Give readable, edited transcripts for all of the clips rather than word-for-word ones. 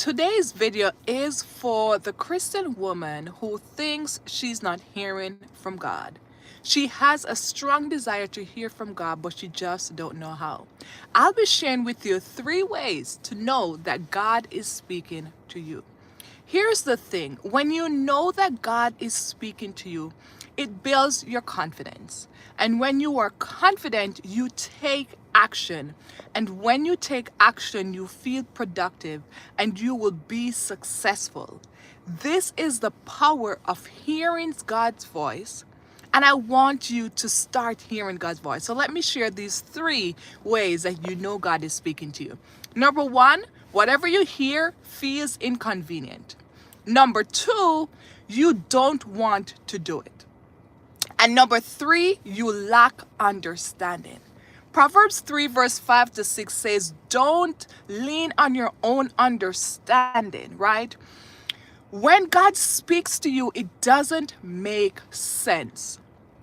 Today's video is for the Christian woman who thinks she's not hearing from God. She has a strong desire to hear from God, but she just don't know how. I'll be sharing with you 3 ways to know that God is speaking to you. Here's the thing, when you know that God is speaking to you, it builds your confidence. And when you are confident, you take action. And when you take action, you feel productive and you will be successful. This is the power of hearing God's voice. And I want you to start hearing God's voice. So let me share these 3 ways that you know God is speaking to you. Number 1, whatever you hear feels inconvenient. Number 2, you don't want to do it. And number 3, you lack understanding. Proverbs 3 verse 5 to 6 says, don't lean on your own understanding, right? When God speaks to you, it doesn't make sense.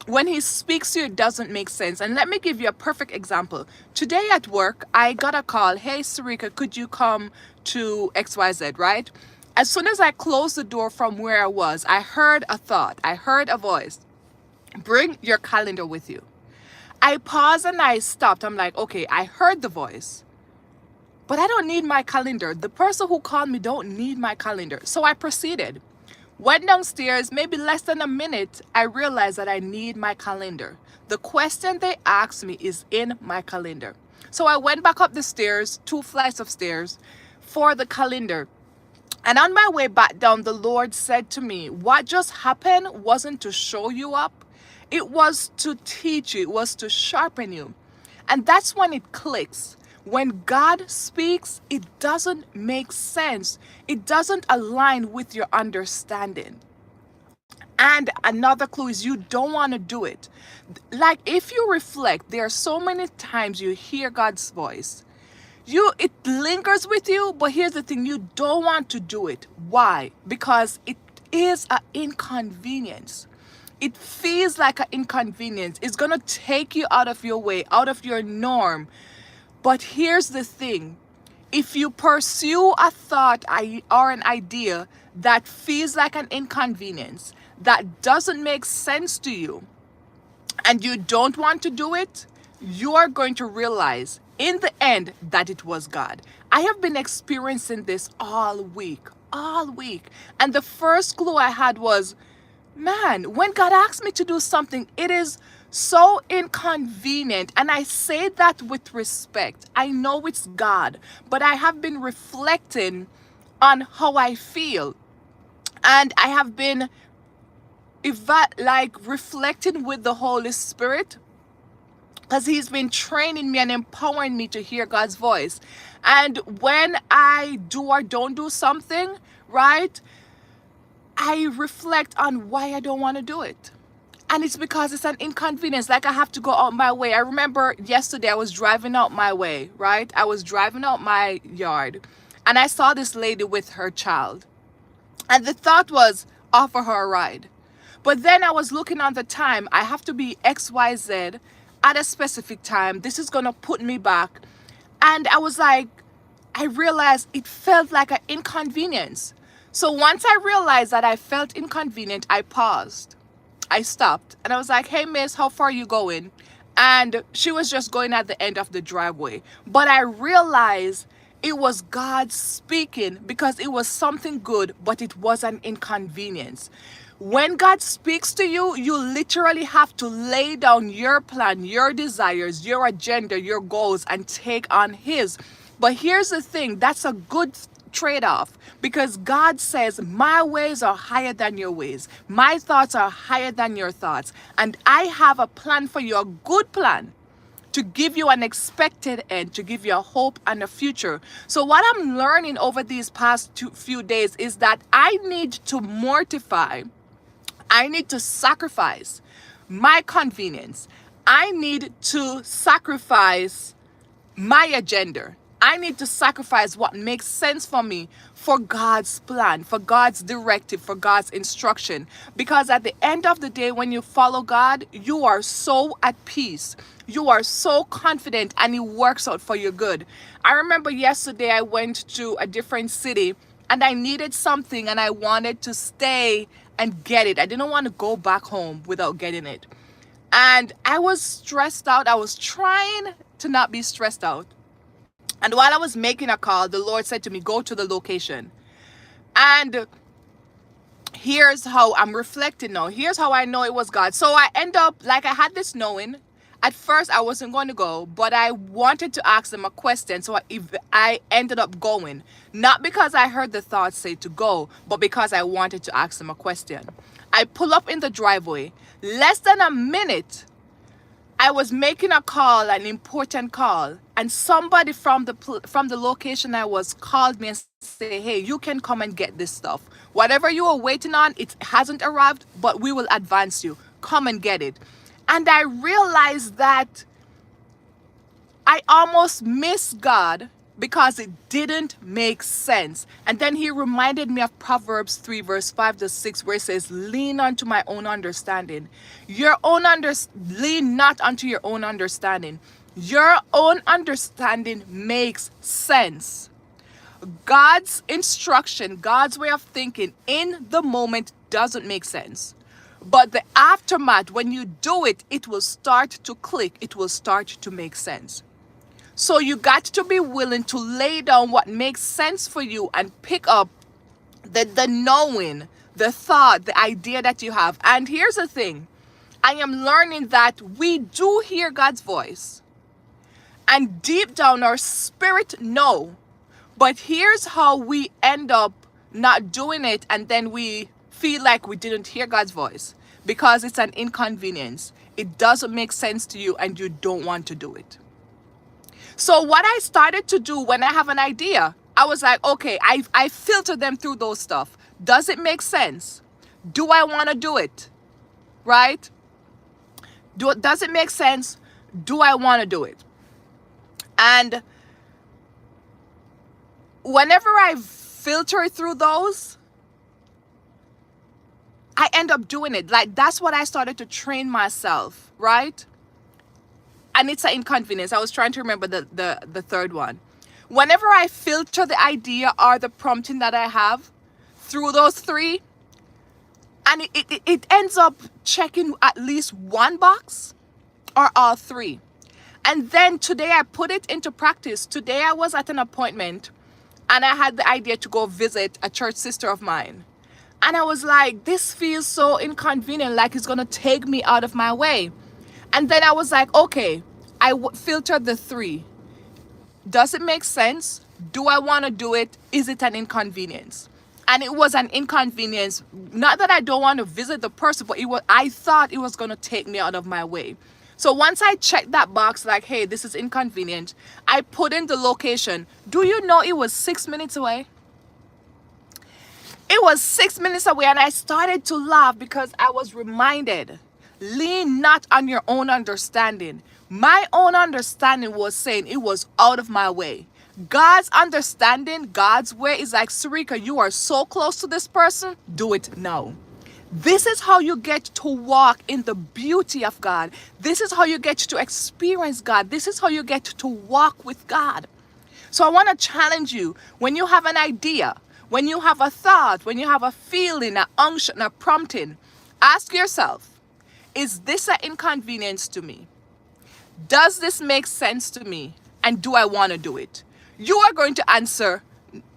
When he speaks to you, it doesn't make sense. And let me give you a perfect example. Today at work, I got a call. Hey, Sarika, could you come to XYZ, right? As soon as I closed the door from where I was, I heard a thought. I heard a voice. Bring your calendar with you. I paused and I stopped. I'm like, okay, I heard the voice, but I don't need my calendar. The person who called me don't need my calendar. So I proceeded. Went downstairs, maybe less than a minute, I realized that I need my calendar. The question they asked me is in my calendar. So I went back up the stairs, 2 flights of stairs, for the calendar. And on my way back down, the Lord said to me, what just happened wasn't to show you up. It was to teach you. It was to sharpen you. And that's when it clicks. When God speaks, it doesn't make sense. It doesn't align with your understanding. And another clue is you don't want to do it. Like if you reflect, there are so many times you hear God's voice. It lingers with you, but here's the thing, you don't want to do it. Why? Because it is an inconvenience. It feels like an inconvenience. It's going to take you out of your way, out of your norm. But here's the thing. If you pursue a thought or an idea that feels like an inconvenience, that doesn't make sense to you, and you don't want to do it, you are going to realize in the end that it was God. I have been experiencing this all week. And the first clue I had was, man, when God asks me to do something, it is so inconvenient. And I say that with respect. I know it's God, but I have been reflecting on how I feel. And I have been reflecting with the Holy Spirit, because he's been training me and empowering me to hear God's voice. And when I do or don't do something, right, I reflect on why I don't want to do it. And it's because it's an inconvenience. Like I have to go out my way. I remember yesterday I was driving out my way, right? I was driving out my yard and I saw this lady with her child. And the thought was, offer her a ride. But then I was looking on the time. I have to be XYZ at a specific time. This is going to put me back. And I was like, I realized it felt like an inconvenience. So once I realized that I felt inconvenient, I paused. I stopped and I was like, hey miss, how far are you going? And she was just going at the end of the driveway. But I realized it was God speaking, because it was something good, but it was an inconvenience. When God speaks to you, you literally have to lay down your plan, your desires, your agenda, your goals, and take on his. But here's the thing, that's a good trade-off, because God says, my ways are higher than your ways. My thoughts are higher than your thoughts. And I have a plan for you, a good plan, to give you an expected end, to give you a hope and a future. So what I'm learning over these past few days is that I need to mortify, I need to sacrifice my convenience. I need to sacrifice my agenda. I need to sacrifice what makes sense for me for God's plan, for God's directive, for God's instruction. Because at the end of the day, when you follow God, you are so at peace. You are so confident and it works out for your good. I remember yesterday I went to a different city and I needed something and I wanted to stay and get it. I didn't want to go back home without getting it. And I was stressed out. I was trying to not be stressed out. And while I was making a call, the Lord said to me, go to the location. And here's how I'm reflecting now. Here's how I know it was God. So I end up, like I had this knowing. At first, I wasn't going to go, but I wanted to ask them a question. So I ended up going. Not because I heard the thought say to go, but because I wanted to ask them a question. I pull up in the driveway. Less than a minute, I was making a call, an important call, and somebody from the location I was called me and say, hey, you can come and get this stuff. Whatever you are waiting on, it hasn't arrived, but we will advance you. Come and get it. And I realized that I almost missed God because it didn't make sense. And then he reminded me of Proverbs 3 verse 5 to 6 where it says, lean unto my own understanding. Lean not unto your own understanding. Your own understanding makes sense. God's instruction, God's way of thinking in the moment doesn't make sense. But the aftermath, when you do it, it will start to click. It will start to make sense. So you got to be willing to lay down what makes sense for you and pick up the knowing, the thought, the idea that you have. And here's the thing. I am learning that we do hear God's voice. And deep down our spirit know. But here's how we end up not doing it, and then we feel like we didn't hear God's voice because it's an inconvenience. It doesn't make sense to you and you don't want to do it. So what I started to do when I have an idea, I was like, okay, I filter them through those stuff. Does it make sense? Do I want to do it? Right? Does it make sense? Do I want to do it? And whenever I filter through those, I end up doing it. Like, that's what I started to train myself, right? And it's an inconvenience. I was trying to remember the third one. Whenever I filter the idea or the prompting that I have through those three, and it ends up checking at least one box or all three. And then today I put it into practice. Today I was at an appointment and I had the idea to go visit a church sister of mine. And I was like, this feels so inconvenient, like it's going to take me out of my way. And then I was like, okay, filtered the three. Does it make sense? Do I want to do it? Is it an inconvenience? And it was an inconvenience. Not that I don't want to visit the person, but I thought it was going to take me out of my way. So once I checked that box, like, hey, this is inconvenient, I put in the location. Do you know it was 6 minutes away? It was 6 minutes away, and I started to laugh because I was reminded, lean not on your own understanding. My own understanding was saying it was out of my way. God's understanding, God's way is like, Sarika, you are so close to this person, do it now. This is how you get to walk in the beauty of God. This is how you get to experience God. This is how you get to walk with God. So I want to challenge you, when you have an idea, when you have a thought, when you have a feeling, an unction, a prompting, ask yourself, is this an inconvenience to me? Does this make sense to me? And do I want to do it? You are going to answer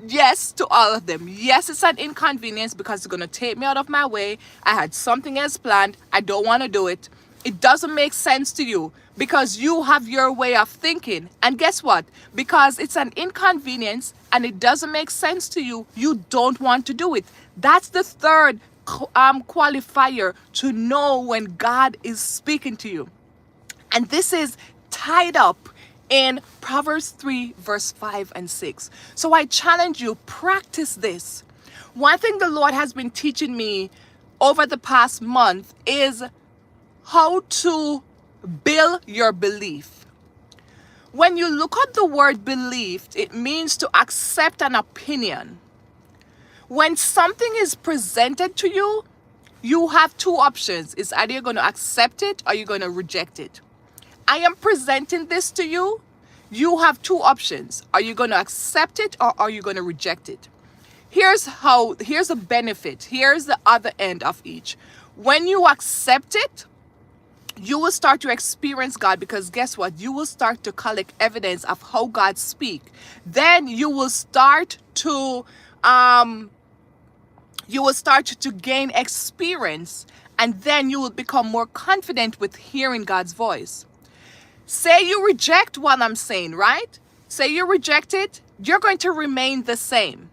yes to all of them. Yes, it's an inconvenience because it's going to take me out of my way. I had something else planned. I don't want to do it. It doesn't make sense to you because you have your way of thinking. And guess what? Because it's an inconvenience and it doesn't make sense to you, you don't want to do it. That's the third qualifier to know when God is speaking to you. And this is tied up in Proverbs 3 verse 5 and 6. So I challenge you, practice this. One thing the Lord has been teaching me over the past month is how to build your belief. When you look at the word believed, it means to accept an opinion. When something is presented to you, you have two options. It's either you're going to accept it or you're going to reject it. I am presenting this to you. You have two options. Are you going to accept it or are you going to reject it? Here's a benefit. Here's the other end of each. When you accept it, you will start to experience God, because guess what? You will start to collect evidence of how God speaks. Then you will start to gain experience, and then you will become more confident with hearing God's voice. Say you reject what I'm saying, right? Say you reject it, you're going to remain the same.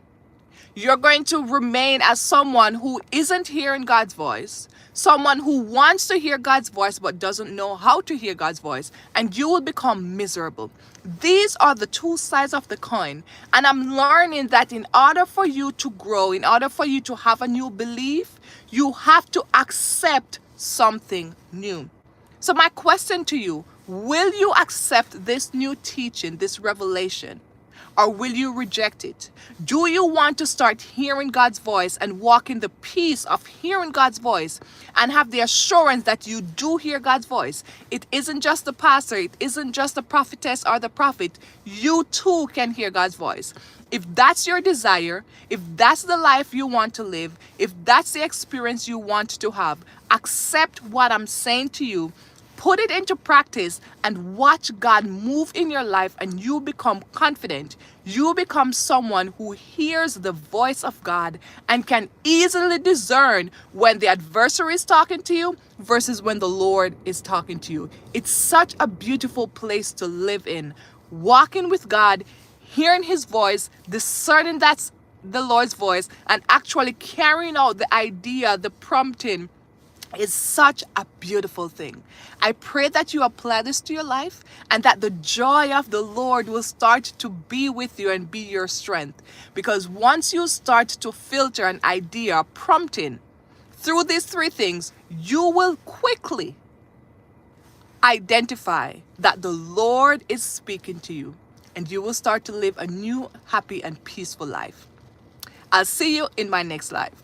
You're going to remain as someone who isn't hearing God's voice, someone who wants to hear God's voice but doesn't know how to hear God's voice, and you will become miserable. These are the two sides of the coin, and I'm learning that in order for you to grow, in order for you to have a new belief, you have to accept something new. So my question to you, will you accept this new teaching, this revelation? Or will you reject it? Do you want to start hearing God's voice and walk in the peace of hearing God's voice and have the assurance that you do hear God's voice? It isn't just the pastor, it isn't just the prophetess or the prophet. You too can hear God's voice. If that's your desire, if that's the life you want to live, if that's the experience you want to have, accept what I'm saying to you. Put it into practice and watch God move in your life, and you become confident. You become someone who hears the voice of God and can easily discern when the adversary is talking to you versus when the Lord is talking to you. It's such a beautiful place to live in. Walking with God, hearing his voice, discerning that's the Lord's voice, and actually carrying out the idea, the prompting, is such a beautiful thing. I pray that you apply this to your life and that the joy of the Lord will start to be with you and be your strength. Because once you start to filter an idea, prompting through these three things, you will quickly identify that the Lord is speaking to you, and you will start to live a new, happy, and peaceful life. I'll see you in my next life.